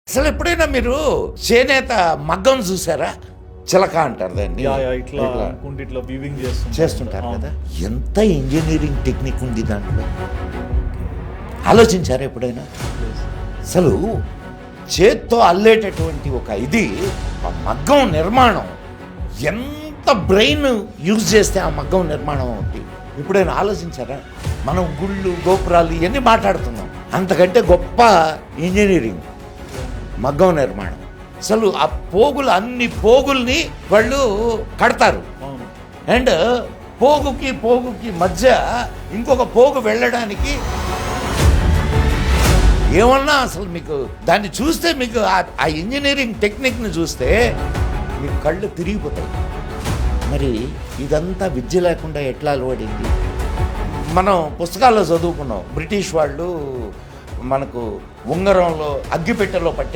అసలు ఎప్పుడైనా మీరు చేనేత మగ్గం చూసారా? చిలక అంటారు దాన్ని. ఇట్లా వీవింగ్ చేస్తుంటారు కదా. ఎంత ఇంజనీరింగ్ టెక్నిక్ ఉంది దాంట్లో, ఆలోచించారా ఎప్పుడైనా? అసలు చేత్తో అల్లేటటువంటి ఒక ఇది, ఆ మగ్గం నిర్మాణం, ఎంత బ్రెయిన్ యూజ్ చేస్తే ఆ మగ్గం నిర్మాణం అవుతుంది. ఎప్పుడైనా ఆలోచించారా? మనం గుళ్ళు గోపురాలు ఇవన్నీ మాట్లాడుతున్నాం, అంతకంటే గొప్ప ఇంజనీరింగ్ మగ్గం నిర్మాణం. అసలు ఆ పోగులు, అన్ని పోగుల్ని వాళ్ళు కడతారు. అండ్ పోగుకి మధ్య ఇంకొక పోగు వెళ్ళడానికి ఏమన్నా అసలు మీకు దాన్ని చూస్తే, మీకు ఆ ఇంజనీరింగ్ టెక్నిక్ని చూస్తే మీకు కళ్ళు తిరిగిపోతాయి. మరి ఇదంతా విద్య లేకుండా ఎట్లా అలవడింది? మనం పుస్తకాల్లో చదువుకున్నాం, బ్రిటిష్ వాళ్ళు మనకు ఉంగరంలో అగ్గిపెట్టెలో పట్టే